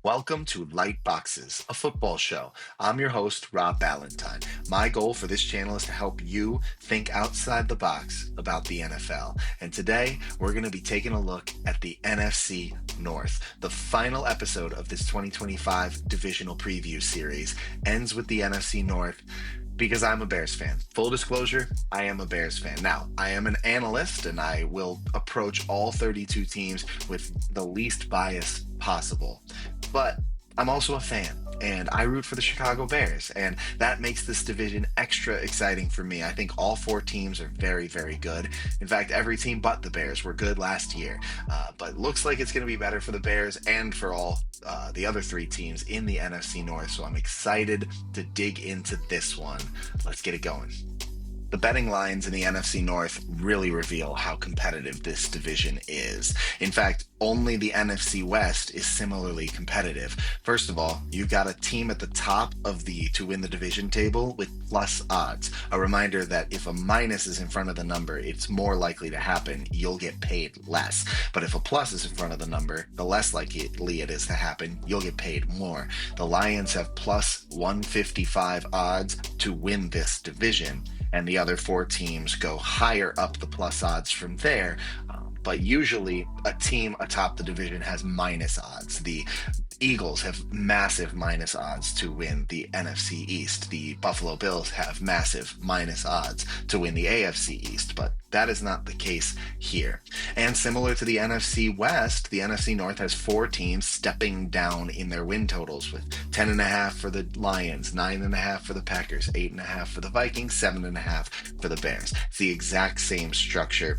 Welcome to Light Boxes, a football show. I'm your host, Rob Ballantine. My goal for this channel is to help you think outside the box about the NFL. And today, we're going to be taking a look at the NFC North. The final episode of this 2025 Divisional Preview series ends with the NFC North because I'm a Bears fan. Full disclosure, I am a Bears fan. Now, I am an analyst and I will approach all 32 teams with the least bias possible. But I'm also a fan and I root for the Chicago Bears, and that makes this division extra exciting for me. I think all four teams are very, very good. In fact, every team but the Bears were good last year, but looks like it's going to be better for the Bears and for all the other three teams in the NFC North. So I'm excited to dig into this one. Let's get it going. The betting lines in the NFC North really reveal how competitive this division is. In fact, only the NFC West is similarly competitive. First of all, you've got a team at the top of to win the division table with plus odds. A reminder that if a minus is in front of the number, it's more likely to happen. You'll get paid less. But if a plus is in front of the number, the less likely it is to happen. You'll get paid more. The Lions have plus 155 odds to win this division, and the other four teams go higher up the plus odds from there. But usually a team atop the division has minus odds. The Eagles have massive minus odds to win the NFC East. The Buffalo Bills have massive minus odds to win the AFC East, but that is not the case here. And similar to the NFC West, the NFC North has four teams stepping down in their win totals, with 10.5 for the Lions, 9.5 for the Packers, 8.5 for the Vikings, 7.5 for the Bears. It's the exact same structure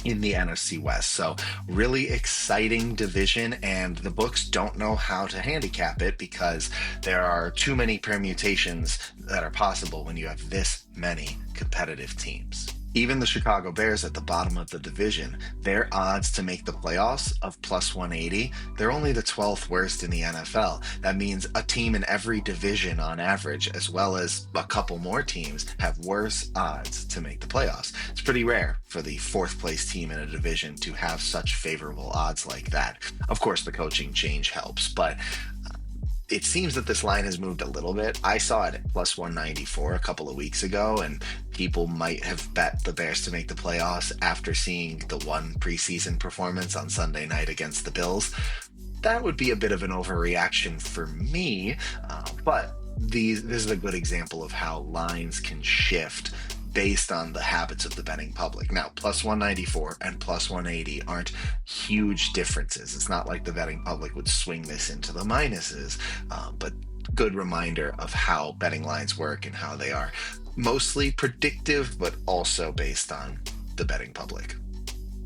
in the NFC West. So really exciting division, and the books don't know how to handicap it because there are too many permutations that are possible when you have this many competitive teams. Even the Chicago Bears at the bottom of the division, their odds to make the playoffs of plus 180, they're only the 12th worst in the NFL. That means a team in every division on average, as well as a couple more teams, have worse odds to make the playoffs. It's pretty rare for the fourth place team in a division to have such favorable odds like that. Of course, the coaching change helps, but it seems that this line has moved a little bit. I saw it at plus 194 a couple of weeks ago, and people might have bet the Bears to make the playoffs after seeing the one preseason performance on Sunday night against the Bills. That would be a bit of an overreaction for me, but this is a good example of how lines can shift based on the habits of the betting public. Now, plus 194 and plus 180 aren't huge differences. It's not like the betting public would swing this into the minuses, but good reminder of how betting lines work and how they are mostly predictive, but also based on the betting public.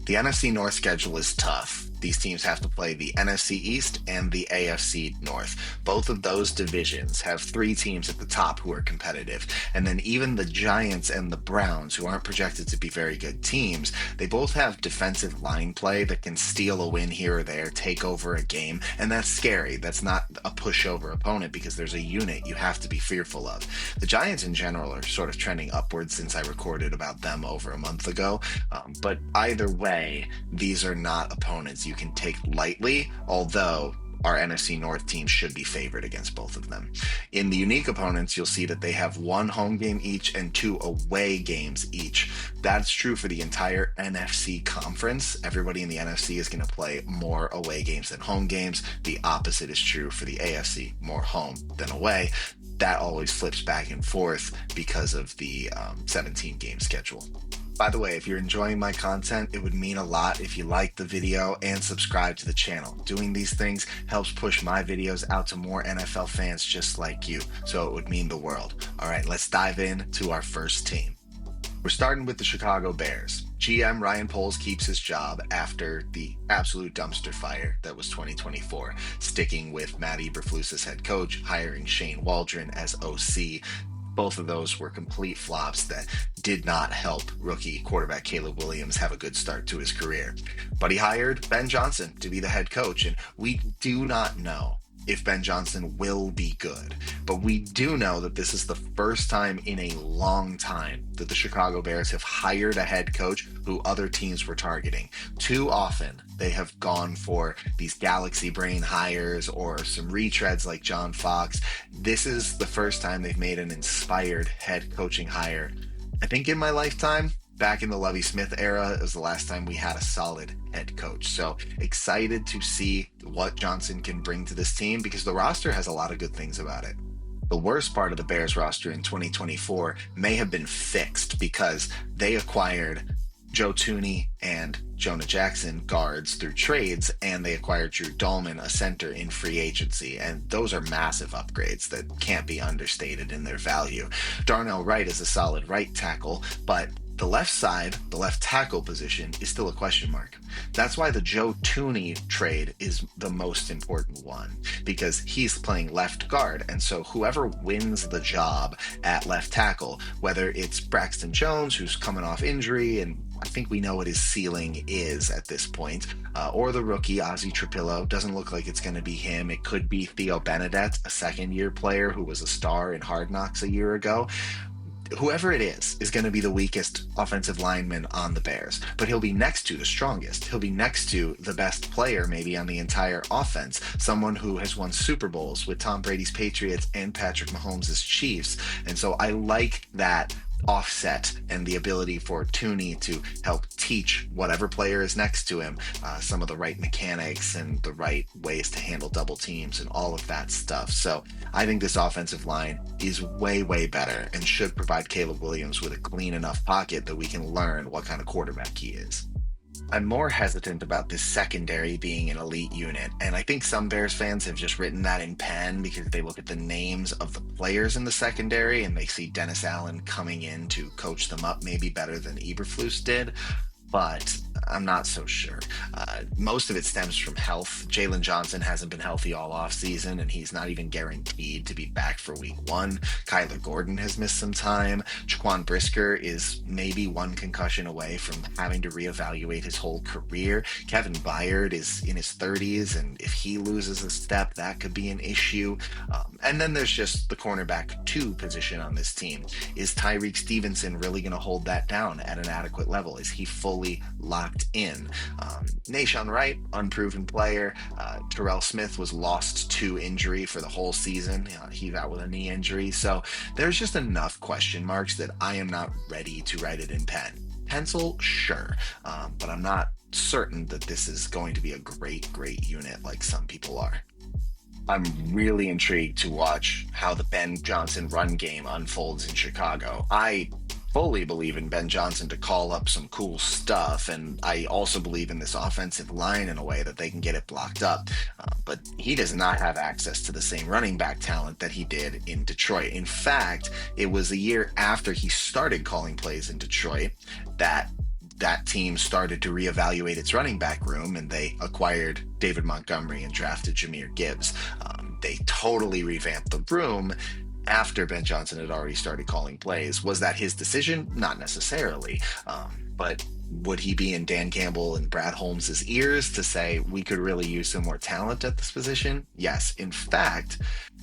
The NFC North schedule is tough. These teams have to play the NFC East and the AFC North. Both of those divisions have three teams at the top who are competitive. And then even the Giants and the Browns, who aren't projected to be very good teams, they both have defensive line play that can steal a win here or there, take over a game. And that's scary. That's not a pushover opponent because there's a unit you have to be fearful of. The Giants in general are sort of trending upwards since I recorded about them over a month ago. But either way, these are not opponents you can take lightly, although our NFC North team should be favored against both of them. In the unique opponents, you'll see that they have one home game each and two away games each. That's true for the entire NFC conference. Everybody in the NFC is going to play more away games than home games. The opposite is true for the AFC, more home than away. That always flips back and forth because of the 17-game schedule. By the way, if you're enjoying my content, it would mean a lot if you like the video and subscribe to the channel. Doing these things helps push my videos out to more NFL fans just like you, so it would mean the world. All right, let's dive in to our first team. We're starting with the Chicago Bears. GM Ryan Poles keeps his job after the absolute dumpster fire that was 2024, sticking with Matt Eberflus as head coach, hiring Shane Waldron as OC. Both of those were complete flops that did not help rookie quarterback Caleb Williams have a good start to his career. But he hired Ben Johnson to be the head coach, and we do not know if Ben Johnson will be good. But we do know that this is the first time in a long time that the Chicago Bears have hired a head coach who other teams were targeting. Too often, they have gone for these galaxy brain hires or some retreads like John Fox. This is the first time they've made an inspired head coaching hire. I think in my lifetime, back in the Lovie Smith era, it was the last time we had a solid head coach. So excited to see what Johnson can bring to this team because the roster has a lot of good things about it. The worst part of the Bears roster in 2024 may have been fixed because they acquired Joe Thuney and Jonah Jackson guards through trades, and they acquired Drew Dahlman, a center, in free agency. And those are massive upgrades that can't be understated in their value. Darnell Wright is a solid right tackle, but the left side, the left tackle position, is still a question mark. That's why the Joe Thuney trade is the most important one, because he's playing left guard. And so whoever wins the job at left tackle, whether it's Braxton Jones, who's coming off injury, and I think we know what his ceiling is at this point, or the rookie, Ozzie Trapillo, doesn't look like it's going to be him. It could be Theo Benedette, a second-year player who was a star in Hard Knocks a year ago. Whoever it is going to be the weakest offensive lineman on the Bears, but he'll be next to the strongest. He'll be next to the best player maybe on the entire offense, someone who has won Super Bowls with Tom Brady's Patriots and Patrick Mahomes' Chiefs. And so I like that offset and the ability for Thuney to help teach whatever player is next to him some of the right mechanics and the right ways to handle double teams and all of that stuff. So I think this offensive line is way, way better and should provide Caleb Williams with a clean enough pocket that we can learn what kind of quarterback he is. I'm more hesitant about this secondary being an elite unit, and I think some Bears fans have just written that in pen because they look at the names of the players in the secondary and they see Dennis Allen coming in to coach them up maybe better than Eberflus did. But I'm not so sure. Most of it stems from health. Jalen Johnson hasn't been healthy all offseason, and he's not even guaranteed to be back for week one. Kyler Gordon has missed some time. Jaquan Brisker is maybe one concussion away from having to reevaluate his whole career. Kevin Byard is in his 30s, and if he loses a step, that could be an issue. And then there's just the cornerback 2 position on this team. Is Tyreek Stevenson really going to hold that down at an adequate level? Is he fully locked in? Nahshon Wright, unproven player. Terrell Smith was lost to injury for the whole season. He's out with a knee injury. So there's just enough question marks that I am not ready to write it in pen. Pencil, sure, but I'm not certain that this is going to be a great unit like some people are. I'm really intrigued to watch how the Ben Johnson run game unfolds in Chicago. I fully believe in Ben Johnson to call up some cool stuff, and I also believe in this offensive line in a way that they can get it blocked up. But he does not have access to the same running back talent that he did in Detroit. In fact, it was a year after he started calling plays in Detroit that team started to reevaluate its running back room, and they acquired David Montgomery and drafted Jahmyr Gibbs. They totally revamped the room after Ben Johnson had already started calling plays. Was that his decision? Not necessarily. But would he be in Dan Campbell and Brad Holmes' ears to say, we could really use some more talent at this position? Yes. In fact,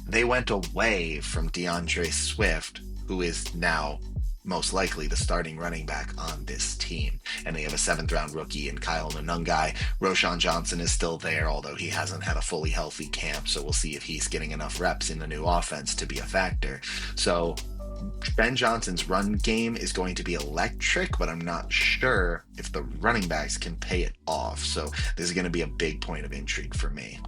they went away from DeAndre Swift, who is now most likely the starting running back on this team. And they have a 7th-round rookie in Kyle Nanungai. Roshan Johnson is still there, although he hasn't had a fully healthy camp, so we'll see if he's getting enough reps in the new offense to be a factor. So Ben Johnson's run game is going to be electric, but I'm not sure if the running backs can pay it off. So this is going to be a big point of intrigue for me.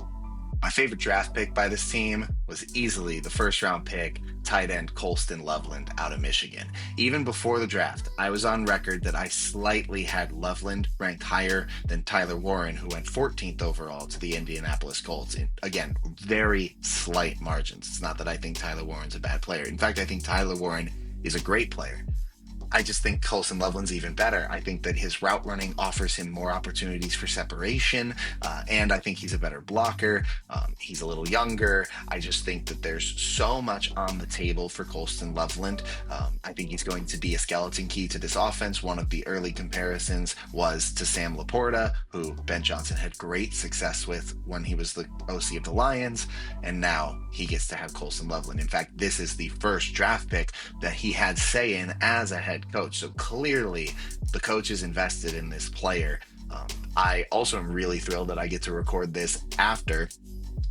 My favorite draft pick by this team was easily the 1st-round pick, tight end Colston Loveland out of Michigan. Even before the draft, I was on record that I slightly had Loveland ranked higher than Tyler Warren, who went 14th overall to the Indianapolis Colts. Again, very slight margins. It's not that I think Tyler Warren's a bad player. In fact, I think Tyler Warren is a great player. I just think Colson Loveland's even better. I think that his route running offers him more opportunities for separation, and I think he's a better blocker. He's a little younger. I just think that there's so much on the table for Colston Loveland. I think he's going to be a skeleton key to this offense. One of the early comparisons was to Sam Laporta, who Ben Johnson had great success with when he was the OC of the Lions, and now he gets to have Colston Loveland. In fact, this is the first draft pick that he had say in as a head coach. So clearly, the coach is invested in this player. I also am really thrilled that I get to record this after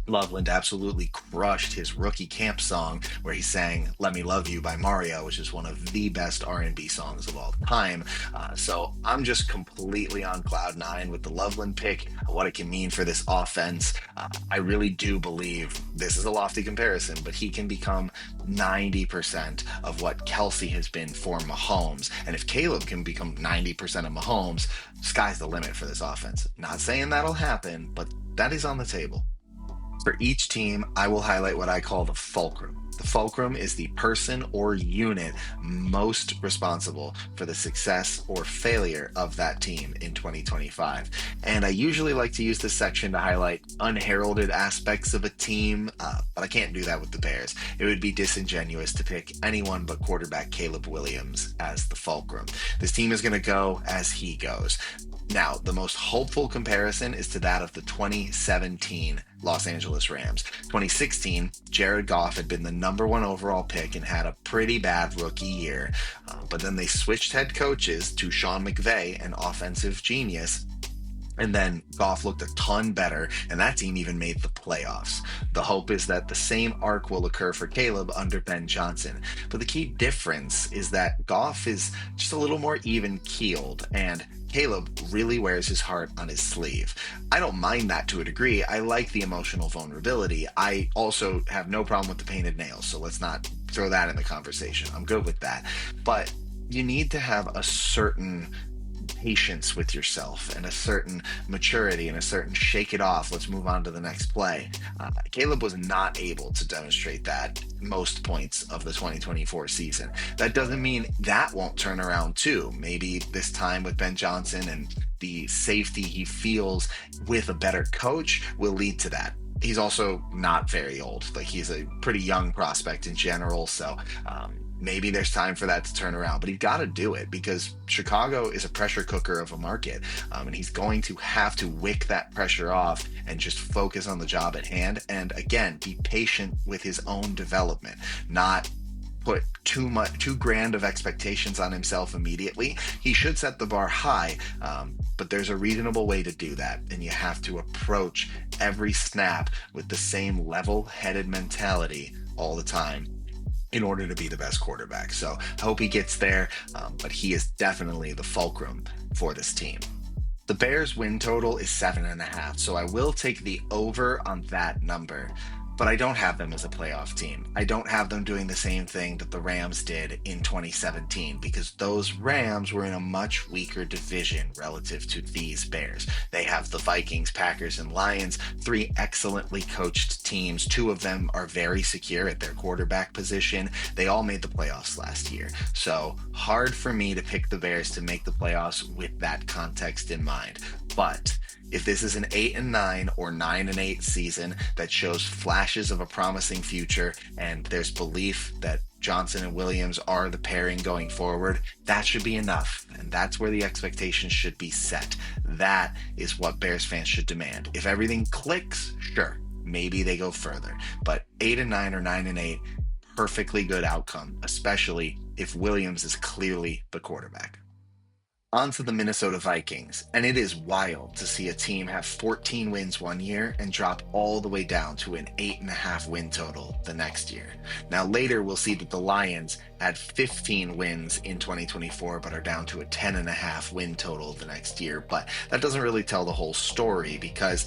Loveland absolutely crushed his rookie camp song where he sang "Let Me Love You" by Mario, which is one of the best R&B songs of all time. So I'm just completely on cloud nine with the Loveland pick, what it can mean for this offense. I really do believe this is a lofty comparison, but he can become 90% of what Kelsey has been for Mahomes. And if Caleb can become 90% of Mahomes, sky's the limit for this offense. Not saying that'll happen, but that is on the table. For each team, I will highlight what I call the fulcrum. The fulcrum is the person or unit most responsible for the success or failure of that team in 2025. And I usually like to use this section to highlight unheralded aspects of a team, but I can't do that with the Bears. It would be disingenuous to pick anyone but quarterback Caleb Williams as the fulcrum. This team is going to go as he goes. Now, the most hopeful comparison is to that of the 2017 Los Angeles Rams. 2016, Jared Goff had been the number one overall pick and had a pretty bad rookie year. But then they switched head coaches to Sean McVay, an offensive genius. And then Goff looked a ton better, and that team even made the playoffs. The hope is that the same arc will occur for Caleb under Ben Johnson. But the key difference is that Goff is just a little more even-keeled, and Caleb really wears his heart on his sleeve. I don't mind that to a degree. I like the emotional vulnerability. I also have no problem with the painted nails, so let's not throw that in the conversation. I'm good with that. But you need to have a certain patience with yourself and a certain maturity and a certain shake it off, let's move on to the next play. Caleb was not able to demonstrate that most points of the 2024 season. That doesn't mean that won't turn around too. Maybe this time with Ben Johnson and the safety he feels with a better coach will lead to that. He's also not very old. Like, he's a pretty young prospect in general, so maybe there's time for that to turn around, but he's got to do it because Chicago is a pressure cooker of a market, and he's going to have to wick that pressure off and just focus on the job at hand. And again, be patient with his own development, not put too grand of expectations on himself immediately. He should set the bar high, but there's a reasonable way to do that, and you have to approach every snap with the same level-headed mentality all the time in order to be the best quarterback. So I hope he gets there, but he is definitely the fulcrum for this team. The Bears win total is 7.5, so I will take the over on that number. But I don't have them as a playoff team. I don't have them doing the same thing that the Rams did in 2017 because those Rams were in a much weaker division relative to these Bears. They have the Vikings, Packers, and Lions, three excellently coached teams. Two of them are very secure at their quarterback position. They all made the playoffs last year. So hard for me to pick the Bears to make the playoffs with that context in mind. But if this is an 8-9 or 9-8 season that shows flashes of a promising future and there's belief that Johnson and Williams are the pairing going forward, that should be enough. And that's where the expectations should be set. That is what Bears fans should demand. If everything clicks, sure, maybe they go further. But 8-9 or 9-8, perfectly good outcome, especially if Williams is clearly the quarterback. On to the Minnesota Vikings, and it is wild to see a team have 14 wins one year and drop all the way down to an 8.5 win total the next year. Now later we'll see that the Lions had 15 wins in 2024 but are down to a 10.5 win total the next year, but that doesn't really tell the whole story because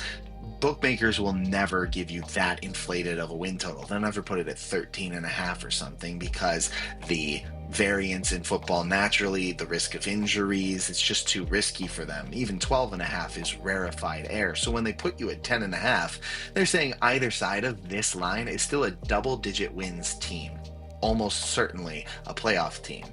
bookmakers will never give you that inflated of a win total. They'll never put it at 13.5 or something because the variance in football naturally, the risk of injuries, it's just too risky for them. Even 12.5 is rarefied air. So when they put you at 10.5, they're saying either side of this line is still a double-digit wins team, almost certainly a playoff team.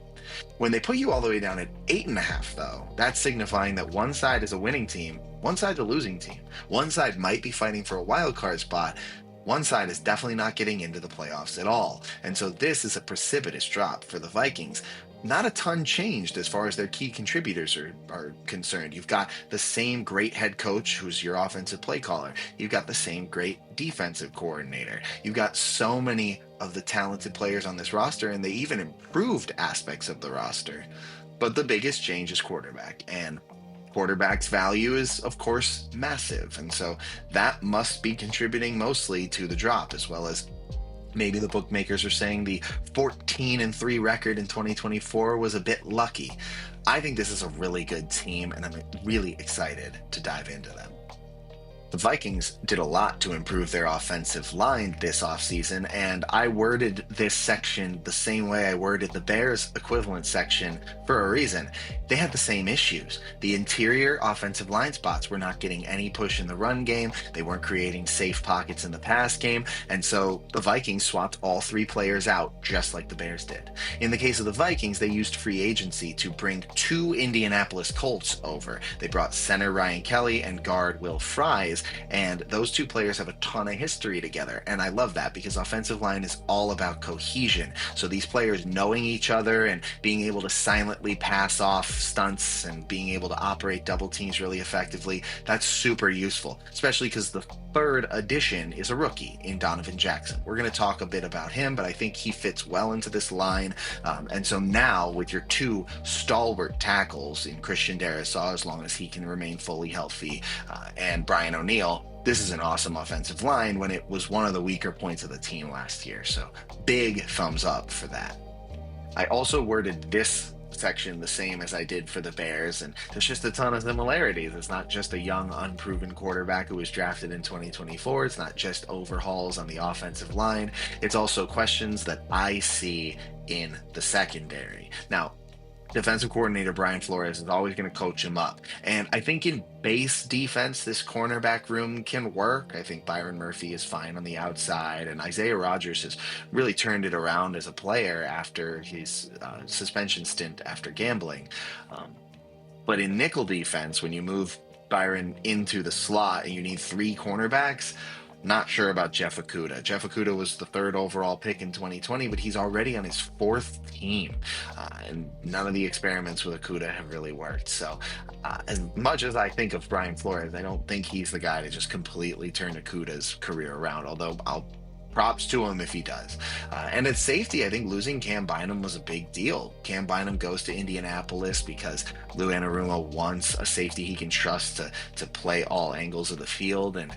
When they put you all the way down at 8.5, though, that's signifying that one side is a winning team, one side's a losing team. One side might be fighting for a wild card spot. One side is definitely not getting into the playoffs at all. And so this is a precipitous drop for the Vikings. Not a ton changed as far as their key contributors are concerned. You've got the same great head coach who's your offensive play caller. You've got the same great defensive coordinator. You've got so many of the talented players on this roster, and they even improved aspects of the roster. But the biggest change is quarterback. And quarterback's value is, of course, massive. And so that must be contributing mostly to the drop, as well as maybe the bookmakers are saying the 14-3 record in 2024 was a bit lucky. I think this is a really good team, and I'm really excited to dive into them. The Vikings did a lot to improve their offensive line this offseason, and I worded this section the same way I worded the Bears equivalent section for a reason. They had the same issues. The interior offensive line spots were not getting any push in the run game. They weren't creating safe pockets in the pass game, and so the Vikings swapped all three players out just like the Bears did. In the case of the Vikings, they used free agency to bring two Indianapolis Colts over. They brought center Ryan Kelly and guard Will Fries, and those two players have a ton of history together, and I love that because offensive line is all about cohesion. So these players knowing each other and being able to silently pass off stunts and being able to operate double teams really effectively, that's super useful, especially because the third addition is a rookie in Donovan Jackson. We're going to talk a bit about him, but I think he fits well into this line. And so now with your two stalwart tackles in Christian Darrisaw, as long as he can remain fully healthy, and Brian O'Neill, this is an awesome offensive line when it was one of the weaker points of the team last year. So big thumbs up for that. I also worded this section the same as I did for the Bears, and there's just a ton of similarities. It's not just a young, unproven quarterback who was drafted in 2024. It's not just overhauls on the offensive line. It's also questions that I see in the secondary. Now, defensive coordinator Brian Flores is always going to coach him up. And I think in base defense, this cornerback room can work. I think Byron Murphy is fine on the outside, and Isaiah Rodgers has really turned it around as a player after his suspension stint after gambling. But in nickel defense, when you move Byron into the slot and you need three cornerbacks, not sure about Jeff Okudah. Jeff Okudah was the third overall pick in 2020, but he's already on his fourth team. And none of the experiments with Okudah have really worked. So as much as I think of Brian Flores, I don't think he's the guy to just completely turn Okudah's career around, although I'll props to him if he does. And at safety, I think losing Cam Bynum was a big deal. Cam Bynum goes to Indianapolis because Lou Anarumo wants a safety he can trust to play all angles of the field, and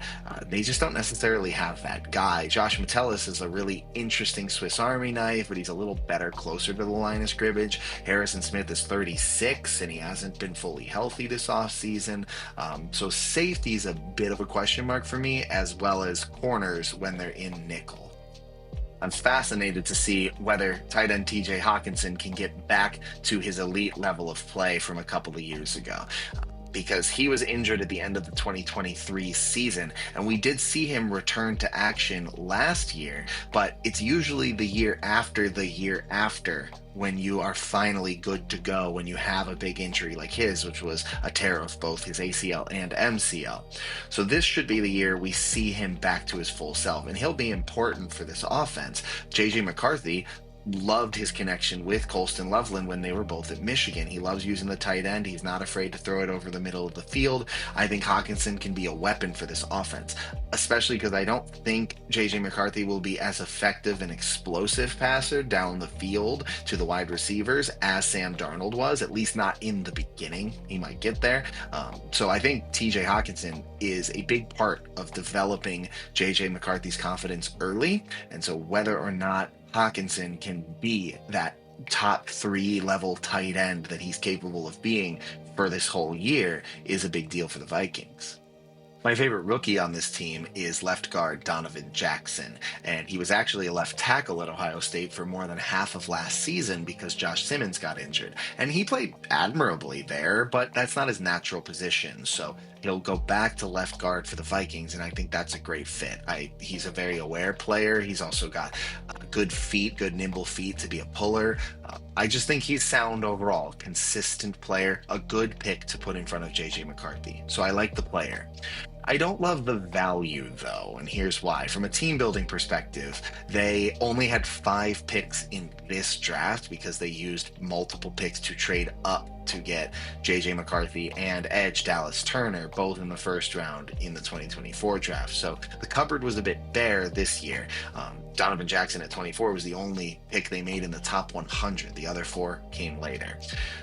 they just don't necessarily have that guy. Josh Metellus is a really interesting Swiss Army knife, but he's a little better closer to the line of scrimmage. Harrison Smith is 36, and he hasn't been fully healthy this offseason. So safety's a bit of a question mark for me, as well as corners when they're in nickel. I'm fascinated to see whether tight end TJ Hawkinson can get back to his elite level of play from a couple of years ago, because he was injured at the end of the 2023 season, and we did see him return to action last year, but it's usually the year after when you are finally good to go, when you have a big injury like his, which was a tear of both his ACL and MCL. So this should be the year we see him back to his full self, and he'll be important for this offense. JJ McCarthy loved his connection with Colston Loveland when they were both at Michigan. He loves using the tight end. He's not afraid to throw it over the middle of the field. I think Hawkinson can be a weapon for this offense, especially because I don't think JJ McCarthy will be as effective an explosive passer down the field to the wide receivers as Sam Darnold was, at least not in the beginning. He might get there. So I think TJ Hawkinson is a big part of developing JJ McCarthy's confidence early. And so whether or not Hawkinson can be that top 3 level tight end that he's capable of being for this whole year is a big deal for the Vikings. My favorite rookie on this team is left guard Donovan Jackson, and he was actually a left tackle at Ohio State for more than half of last season because Josh Simmons got injured. And he played admirably there, but that's not his natural position, so he'll go back to left guard for the Vikings, and I think that's a great fit. He's a very aware player. He's also got good feet, good nimble feet to be a puller. I just think he's sound overall, consistent player, a good pick to put in front of JJ McCarthy. So I like the player. I don't love the value though, and here's why. From a team building perspective, they only had 5 picks in this draft because they used multiple picks to trade up to get JJ McCarthy and Edge Dallas Turner both in the first round in the 2024 draft. So the cupboard was a bit bare this year. Donovan Jackson at 24 was the only pick they made in the top 100. The other 4 came later.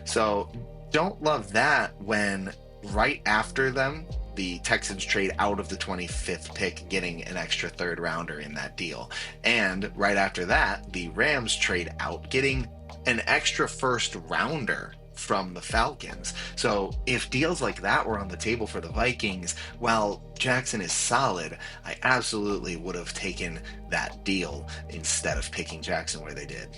So don't love that when right after them, the Texans trade out of the 25th pick, getting an extra third rounder in that deal. And right after that, the Rams trade out, getting an extra first rounder from the Falcons. So if deals like that were on the table for the Vikings, while Jackson is solid, I absolutely would have taken that deal instead of picking Jackson where they did.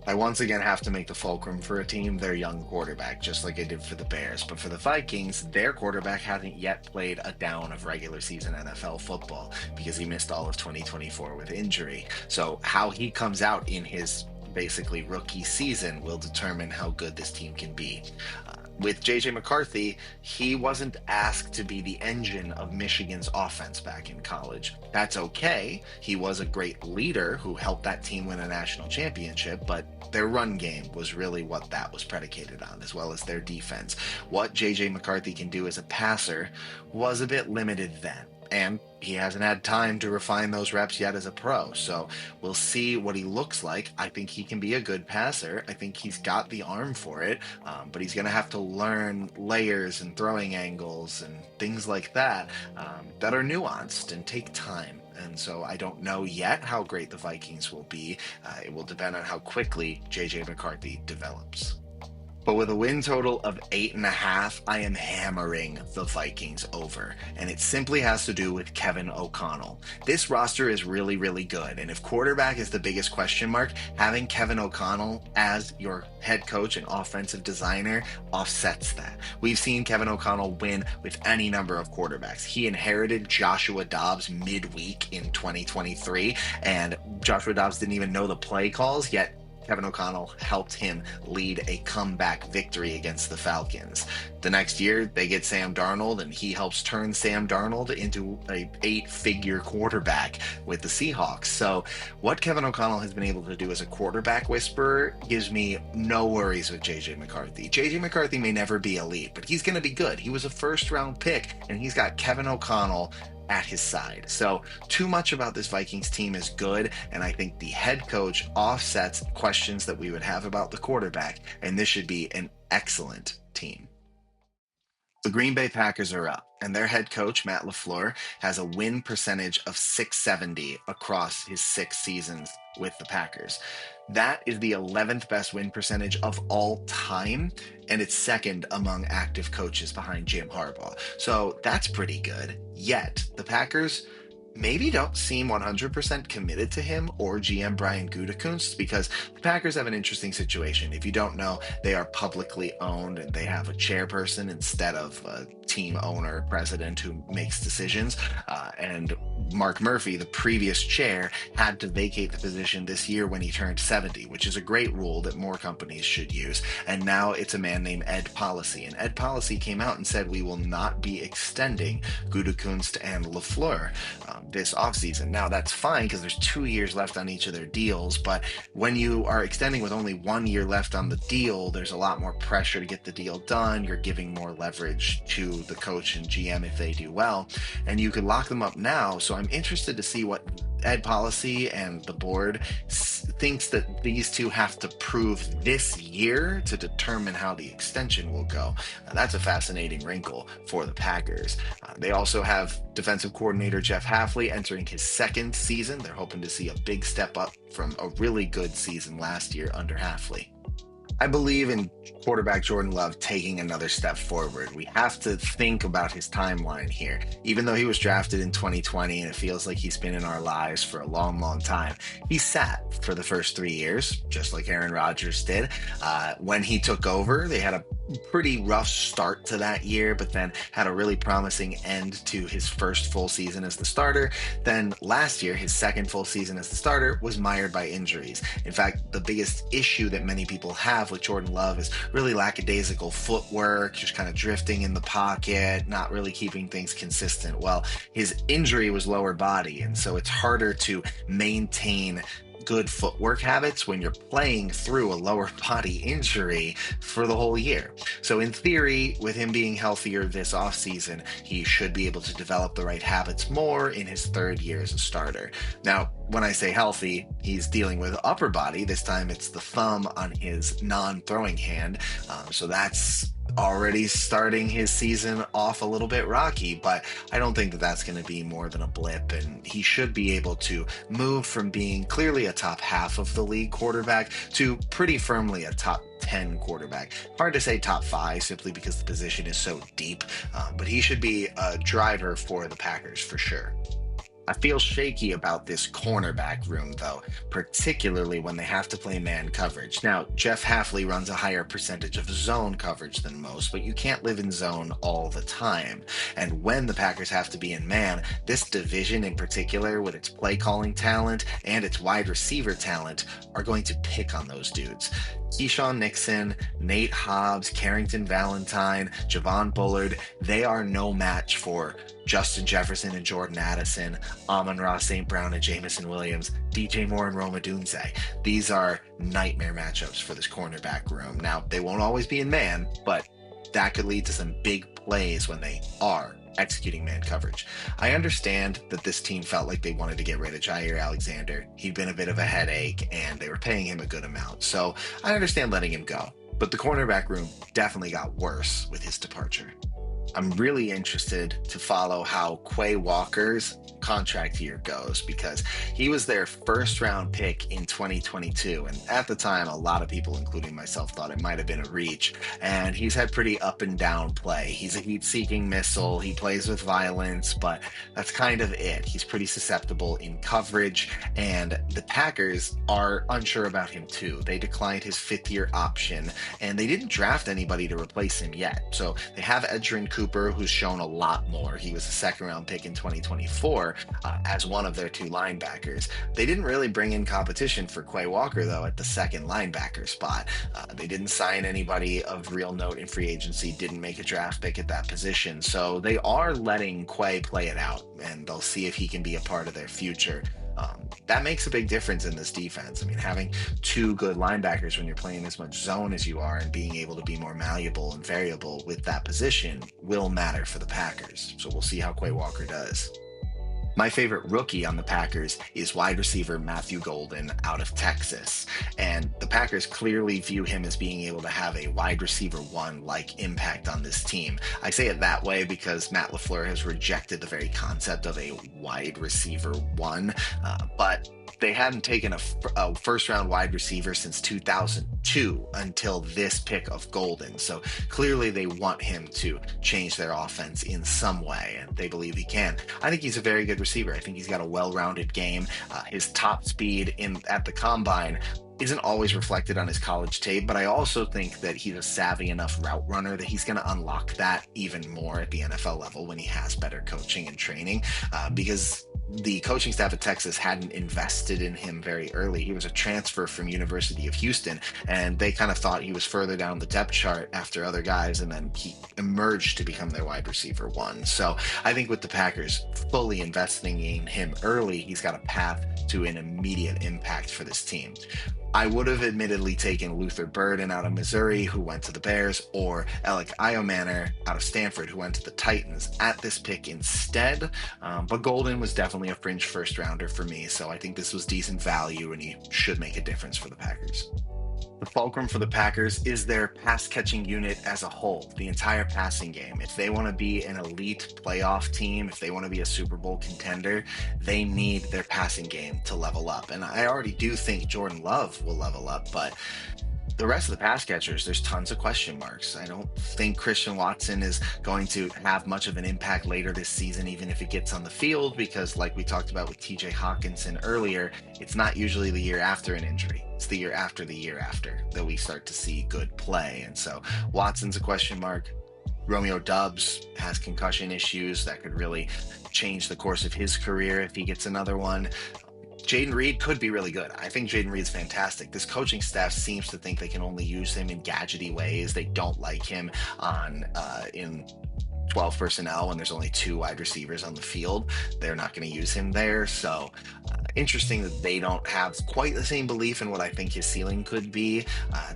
I once again have to make the fulcrum for a team their young quarterback, just like I did for the Bears. But for the Vikings, their quarterback hasn't yet played a down of regular season NFL football because he missed all of 2024 with injury. So how he comes out in his basically rookie season will determine how good this team can be. With JJ McCarthy, he wasn't asked to be the engine of Michigan's offense back in college. That's okay. He was a great leader who helped that team win a national championship, but their run game was really what that was predicated on, as well as their defense. What JJ McCarthy can do as a passer was a bit limited then. And he hasn't had time to refine those reps yet as a pro. So we'll see what he looks like. I think he can be a good passer. I think he's got the arm for it, but he's going to have to learn layers and throwing angles and things like that that are nuanced and take time. And so I don't know yet how great the Vikings will be. It will depend on how quickly JJ McCarthy develops. But with a win total of 8.5, I am hammering the Vikings over. And it simply has to do with Kevin O'Connell. This roster is really, really good. And if quarterback is the biggest question mark, having Kevin O'Connell as your head coach and offensive designer offsets that. We've seen Kevin O'Connell win with any number of quarterbacks. He inherited Joshua Dobbs midweek in 2023, and Joshua Dobbs didn't even know the play calls, yet Kevin O'Connell helped him lead a comeback victory against the Falcons. The next year, they get Sam Darnold, and he helps turn Sam Darnold into a 8-figure quarterback with the Seahawks. So what Kevin O'Connell has been able to do as a quarterback whisperer gives me no worries with JJ McCarthy. JJ McCarthy may never be elite, but he's going to be good. He was a first-round pick, and he's got Kevin O'Connell at his side. So too much about this Vikings team is good, and I think the head coach offsets questions that we would have about the quarterback, and this should be an excellent team. The Green Bay Packers are up, and their head coach, Matt LaFleur, has a win percentage of .670 across his 6 seasons with the Packers. That is the 11th best win percentage of all time, and it's second among active coaches behind Jim Harbaugh. So that's pretty good. Yet, the Packers maybe don't seem 100% committed to him or GM Brian Gutekunst, because the Packers have an interesting situation. If you don't know, they are publicly owned and they have a chairperson instead of a team owner, president who makes decisions. And Mark Murphy, the previous chair, had to vacate the position this year when he turned 70, which is a great rule that more companies should use. And now it's a man named Ed Policy. And Ed Policy came out and said, we will not be extending Gutekunst and LaFleur this offseason. Now, that's fine because there's 2 years left on each of their deals. But when you are extending with only 1 year left on the deal, there's a lot more pressure to get the deal done. You're giving more leverage to the coach and GM if they do well. And you could lock them up now. So I'm interested to see what Ed Policy and the board thinks that these two have to prove this year to determine how the extension will go. That's a fascinating wrinkle for the Packers. They also have defensive coordinator Jeff Hafley entering his 2nd season. They're hoping to see a big step up from a really good season last year under Hafley. I believe in quarterback Jordan Love taking another step forward. We have to think about his timeline here. Even though he was drafted in 2020 and it feels like he's been in our lives for a long, long time, he sat for the first 3 years, just like Aaron Rodgers did. When he took over, they had a pretty rough start to that year, but then had a really promising end to his first full season as the starter. Then last year, his second full season as the starter was mired by injuries. In fact, the biggest issue that many people have with Jordan Love is really lackadaisical footwork, just kind of drifting in the pocket, not really keeping things consistent. Well, his injury was lower body, and so it's harder to maintain good footwork habits when you're playing through a lower body injury for the whole year. So in theory, with him being healthier this offseason, he should be able to develop the right habits more in his third year as a starter. Now, when I say healthy, he's dealing with upper body. This time it's the thumb on his non-throwing hand. So that's already starting his season off a little bit rocky, but I don't think that that's going to be more than a blip, and he should be able to move from being clearly a top half of the league quarterback to pretty firmly a top 10 quarterback. Hard to say top five simply because the position is so deep, but he should be a driver for the Packers for sure. I feel shaky about this cornerback room, though, particularly when they have to play man coverage. Now, Jeff Hafley runs a higher percentage of zone coverage than most, but you can't live in zone all the time. And when the Packers have to be in man, this division in particular, with its play calling talent and its wide receiver talent, are going to pick on those dudes. Keyshawn Nixon, Nate Hobbs, Carrington Valentine, Javon Bullard, they are no match for Justin Jefferson and Jordan Addison, Amon-Ra St. Brown and Jamison Williams, DJ Moore and Roma Dunze. These are nightmare matchups for this cornerback room. Now, they won't always be in man, but that could lead to some big plays when they are executing man coverage. I understand that this team felt like they wanted to get rid of Jair Alexander. He'd been a bit of a headache, and they were paying him a good amount. So I understand letting him go. But the cornerback room definitely got worse with his departure. I'm really interested to follow how Quay Walker's contract year goes because he was their first round pick in 2022. And at the time, a lot of people, including myself, thought it might have been a reach. And he's had pretty up and down play. He's a heat seeking missile. He plays with violence, but that's kind of it. He's pretty susceptible in coverage. And the Packers are unsure about him too. They declined his fifth year option and they didn't draft anybody to replace him yet. So they have Edgerrin Cooper, who's shown a lot more. He was a second round pick in 2024 as one of their two linebackers. They didn't really bring in competition for Quay Walker, though, at the second linebacker spot. They didn't sign anybody of real note in free agency, didn't make a draft pick at that position. So they are letting Quay play it out, and they'll see if he can be a part of their future. That makes a big difference in this defense. I mean, having two good linebackers when you're playing as much zone as you are and being able to be more malleable and variable with that position will matter for the Packers. So we'll see how Quay Walker does. My favorite rookie on the Packers is wide receiver Matthew Golden out of Texas. And the Packers clearly view him as being able to have a wide receiver one-like impact on this team. I say it that way because Matt LaFleur has rejected the very concept of a wide receiver one, but they hadn't taken a first-round wide receiver since 2002 until this pick of Golden. So clearly they want him to change their offense in some way, and they believe he can. I think he's a very good receiver. I think he's got a well-rounded game. His top speed at the combine isn't always reflected on his college tape, but I also think that he's a savvy enough route runner that he's going to unlock that even more at the NFL level when he has better coaching and training, because the coaching staff at Texas hadn't invested in him very early. He was a transfer from University of Houston, and they kind of thought he was further down the depth chart after other guys, and then he emerged to become their wide receiver one. So I think with the Packers fully investing in him early, he's got a path to an immediate impact for this team. I would have admittedly taken Luther Burden out of Missouri, who went to the Bears, or Alec Iomanner out of Stanford, who went to the Titans at this pick instead. But Golden was definitely a fringe first rounder for me, so I think this was decent value, and he should make a difference for the Packers. The fulcrum for the Packers is their pass catching unit as a whole, the entire passing game. If they want to be an elite playoff team, if they want to be a Super Bowl contender, they need their passing game to level up. And I already do think Jordan Love will level up, but The rest of the pass catchers, there's tons of question marks. I don't think Christian Watson is going to have much of an impact later this season, even if it gets on the field, because, like we talked about with TJ Hawkinson earlier, it's not usually the year after an injury. It's the year after that we start to see good play. And so Watson's a question mark. Romeo Dubs has concussion issues that could really change the course of his career if he gets another one. Jaden Reed could be really good. I think Jaden Reed's fantastic. This coaching staff seems to think they can only use him in gadgety ways. They don't like him on in 12 personnel when there's only two wide receivers on the field. They're not going to use him there. So interesting that they don't have quite the same belief in what I think his ceiling could be.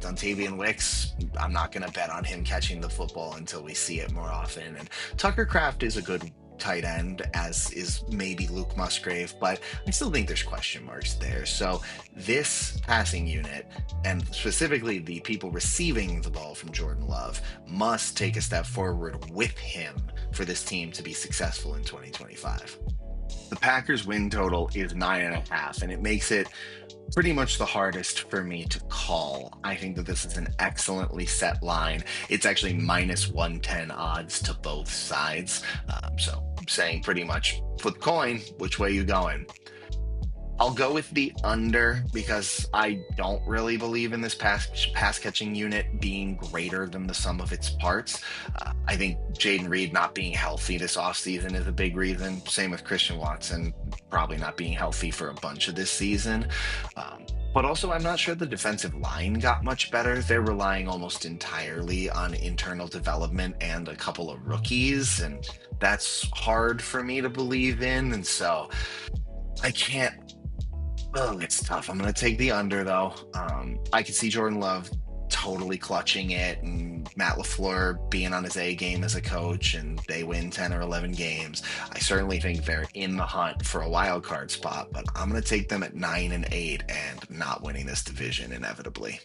Dontavian Wicks, I'm not going to bet on him catching the football until we see it more often. And Tucker Kraft is a good tight end, as is maybe Luke Musgrave, but I still think there's question marks there. So this passing unit, and specifically the people receiving the ball from Jordan Love, must take a step forward with him for this team to be successful in 2025. The Packers win total is 9.5, and it makes it pretty much the hardest for me to call. I think that this is an excellently set line. It's actually minus 110 odds to both sides. So I'm saying pretty much flip coin, which way you going? I'll go with the under because I don't really believe in this pass catching unit being greater than the sum of its parts. I think Jaden Reed not being healthy this offseason is a big reason. Same with Christian Watson, probably not being healthy for a bunch of this season. But also, I'm not sure the defensive line got much better. They're relying almost entirely on internal development and a couple of rookies, and that's hard for me to believe in. And so I can't. Oh, it's tough. I'm going to take the under, though. I could see Jordan Love totally clutching it and Matt LaFleur being on his A game as a coach, and they win 10 or 11 games. I certainly think they're in the hunt for a wild card spot, but I'm going to take them at 9-8 and not winning this division inevitably.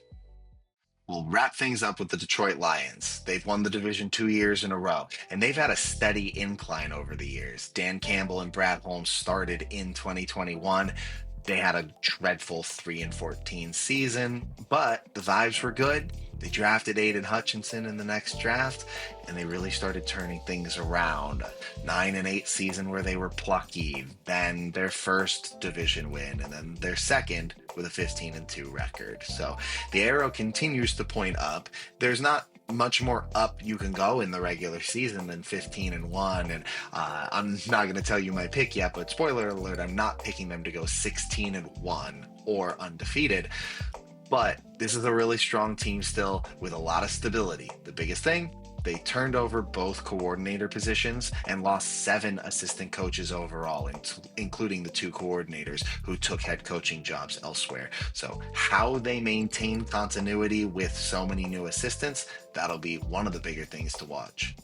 We'll wrap things up with the Detroit Lions. They've won the division 2 years in a row, and they've had a steady incline over the years. Dan Campbell and Brad Holmes started in 2021. They had a dreadful 3-14 season, but the vibes were good. They drafted Aiden Hutchinson in the next draft, and they really started turning things around. 9-8 season where they were plucky, then their first division win, and then their second with a 15-2 record. So the arrow continues to point up. There's not much more up you can go in the regular season than 15-1, and I'm not going to tell you my pick yet, but spoiler alert, I'm not picking them to go 16-1 or undefeated. But this is a really strong team still with a lot of stability. The biggest thing, they turned over both coordinator positions and lost 7 assistant coaches overall, including the 2 coordinators who took head coaching jobs elsewhere. So how they maintain continuity with so many new assistants, that'll be one of the bigger things to watch.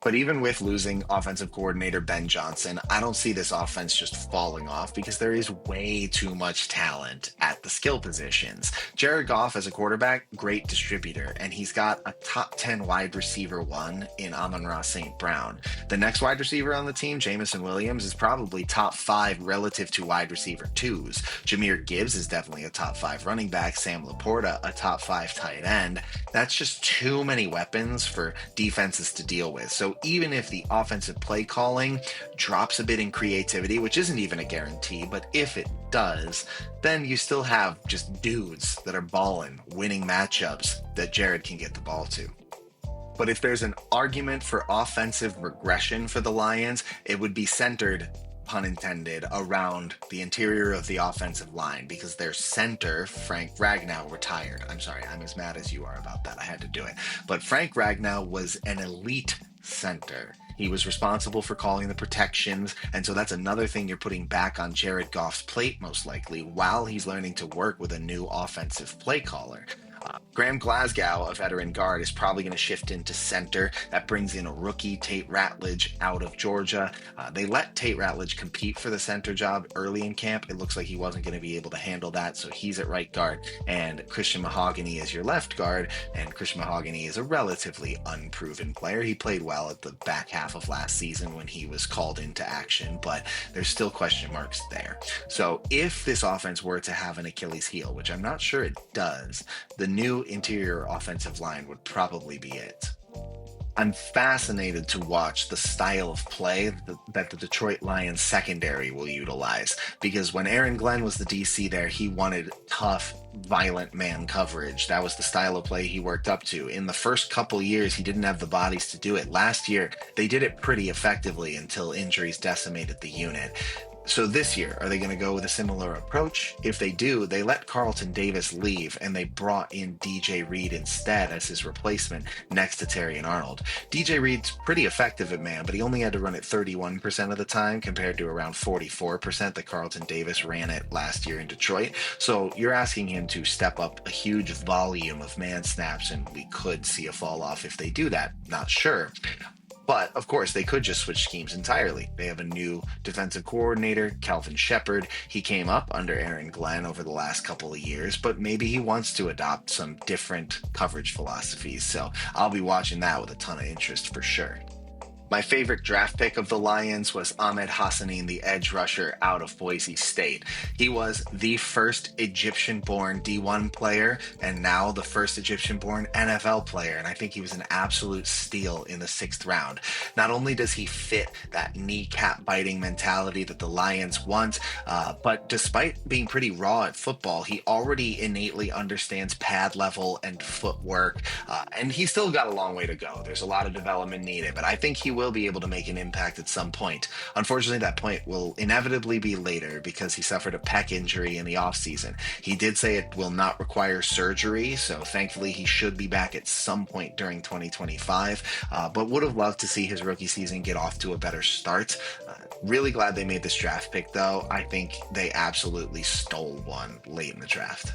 But even with losing offensive coordinator Ben Johnson, I don't see this offense just falling off because there is way too much talent at the skill positions. Jared Goff as a quarterback, great distributor, and he's got a top 10 wide receiver 1 in Amon-Ra St. Brown. The next wide receiver on the team, Jamison Williams, is probably top 5 relative to wide receiver 2s. Jahmyr Gibbs is definitely a top 5 running back. Sam Laporta, a top 5 tight end. That's just too many weapons for defenses to deal with. So even if the offensive play calling drops a bit in creativity, which isn't even a guarantee, but if it does, then you still have just dudes that are balling, winning matchups that Jared can get the ball to. But if there's an argument for offensive regression for the Lions, it would be centered, pun intended, around the interior of the offensive line, because their center, Frank Ragnow, retired. I'm sorry, I'm as mad as you are about that. I had to do it. But Frank Ragnow was an elite center. He was responsible for calling the protections, and so that's another thing you're putting back on Jared Goff's plate, most likely, while he's learning to work with a new offensive play caller. Graham Glasgow, a veteran guard, is probably going to shift into center. That brings in a rookie, Tate Ratledge, out of Georgia. They let Tate Ratledge compete for the center job early in camp. It looks like he wasn't going to be able to handle that, so he's at right guard. And Christian Mahogany is your left guard, and Christian Mahogany is a relatively unproven player. He played well at the back half of last season when he was called into action, but there's still question marks there. So if this offense were to have an Achilles heel, which I'm not sure it does, the new interior offensive line would probably be it. I'm fascinated to watch the style of play that the Detroit Lions secondary will utilize, because when Aaron Glenn was the DC there, he wanted tough, violent man coverage. That was the style of play he worked up to. In the first couple years, he didn't have the bodies to do it. Last year, they did it pretty effectively until injuries decimated the unit. So this year, are they going to go with a similar approach? If they do, they let Carlton Davis leave and they brought in DJ Reed instead as his replacement next to Terry and Arnold. DJ Reed's pretty effective at man, but he only had to run it 31% of the time compared to around 44% that Carlton Davis ran it last year in Detroit. So you're asking him to step up a huge volume of man snaps, and we could see a fall off if they do that. Not sure. But of course, they could just switch schemes entirely. They have a new defensive coordinator, Calvin Shepard. He came up under Aaron Glenn over the last couple of years, but maybe he wants to adopt some different coverage philosophies. So I'll be watching that with a ton of interest for sure. My favorite draft pick of the Lions was Ahmed Hassanin, the edge rusher out of Boise State. He was the first Egyptian-born D1 player and now the first Egyptian-born NFL player, and I think he was an absolute steal in the 6th round. Not only does he fit that kneecap-biting mentality that the Lions want, but despite being pretty raw at football, he already innately understands pad level and footwork, and he's still got a long way to go. There's a lot of development needed, but I think he will be able to make an impact at some point. Unfortunately, that point will inevitably be later because he suffered a pec injury in the offseason. He did say it will not require surgery, so thankfully he should be back at some point during 2025, but would have loved to see his rookie season get off to a better start. Really glad they made this draft pick, though. I think they absolutely stole one late in the draft.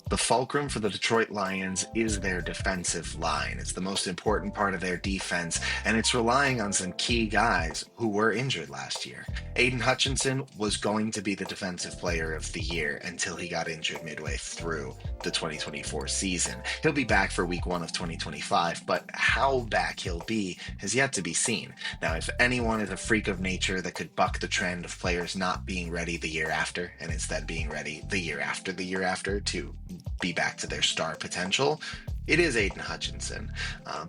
The fulcrum for the Detroit Lions is their defensive line. It's the most important part of their defense, and it's relying on some key guys who were injured last year. Aiden Hutchinson was going to be the defensive player of the year until he got injured midway through the 2024 season. He'll be back for week 1 of 2025, but how back he'll be has yet to be seen. Now, if anyone is a freak of nature that could buck the trend of players not being ready the year after and instead being ready the year after to be back to their star potential, it is Aiden Hutchinson,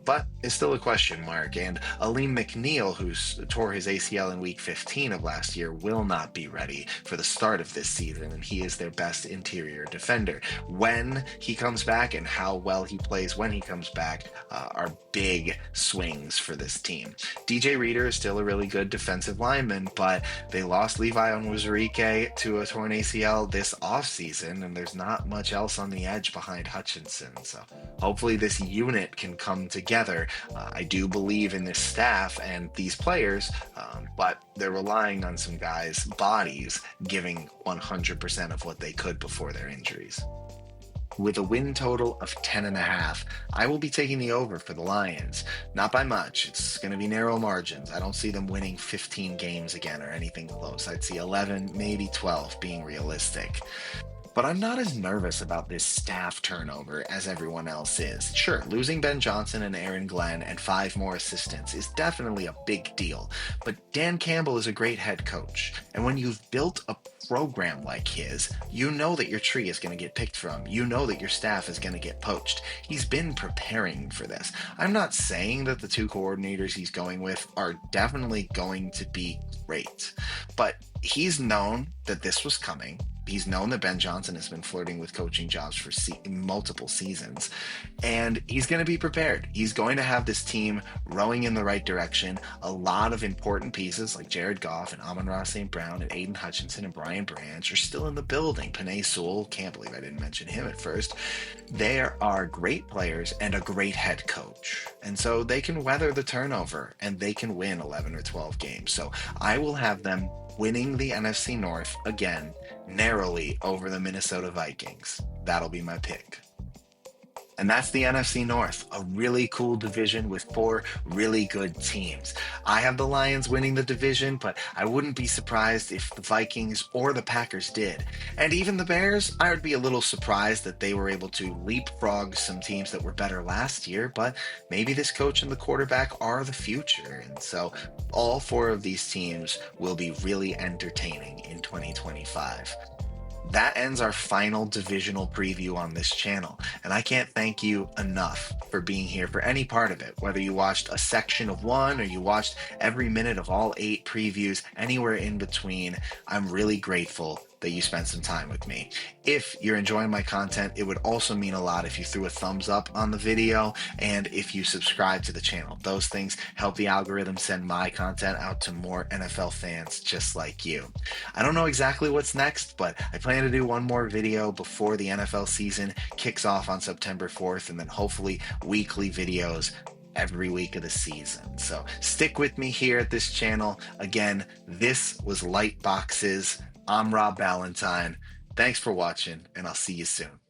but it's still a question mark. And Aleem McNeil, who tore his ACL in week 15 of last year, will not be ready for the start of this season, and he is their best interior defender. When he comes back and how well he plays when he comes back are big swings for this team. DJ Reader is still a really good defensive lineman, but they lost Levi Onwuzurike to a torn ACL this offseason, and there's not much else on the edge behind Hutchinson. So hopefully this unit can come together. I do believe in this staff and these players, but they're relying on some guys' bodies giving 100% of what they could before their injuries. With a win total of 10.5, I will be taking the over for the Lions. Not by much. It's going to be narrow margins. I don't see them winning 15 games again or anything close. I'd see 11, maybe 12 being realistic. But I'm not as nervous about this staff turnover as everyone else is. Sure, losing Ben Johnson and Aaron Glenn and 5 more assistants is definitely a big deal, but Dan Campbell is a great head coach, and when you've built a program like his, you know that your tree is going to get picked from. You know that your staff is going to get poached. He's been preparing for this. I'm not saying that the 2 coordinators he's going with are definitely going to be great, but he's known that this was coming. He's known that Ben Johnson has been flirting with coaching jobs for multiple seasons, and he's going to be prepared. He's going to have this team rowing in the right direction. A lot of important pieces like Jared Goff and Amon-Ra St. Brown and Aiden Hutchinson and Brian Branch are still in the building. Panay Sewell, can't believe I didn't mention him at first. They are great players and a great head coach, and so they can weather the turnover and they can win 11 or 12 games. So I will have them winning the NFC North again, narrowly over the Minnesota Vikings. That'll be my pick. And that's the NFC North, a really cool division with 4 really good teams. I have the Lions winning the division, but I wouldn't be surprised if the Vikings or the Packers did. And even the Bears, I would be a little surprised that they were able to leapfrog some teams that were better last year, but maybe this coach and the quarterback are the future. And so all 4 of these teams will be really entertaining in 2025. That ends our final divisional preview on this channel, and I can't thank you enough for being here for any part of it, whether you watched a section of one or you watched every minute of all 8 previews, anywhere in between. I'm really grateful that you spent some time with me. If you're enjoying my content, it would also mean a lot if you threw a thumbs up on the video and if you subscribe to the channel. Those things help the algorithm send my content out to more NFL fans just like you. I don't know exactly what's next, but I plan to do one more video before the NFL season kicks off on September 4th, and then hopefully weekly videos every week of the season. So stick with me here at this channel. Again, this was Light Boxes. I'm Rob Ballantine. Thanks for watching, and I'll see you soon.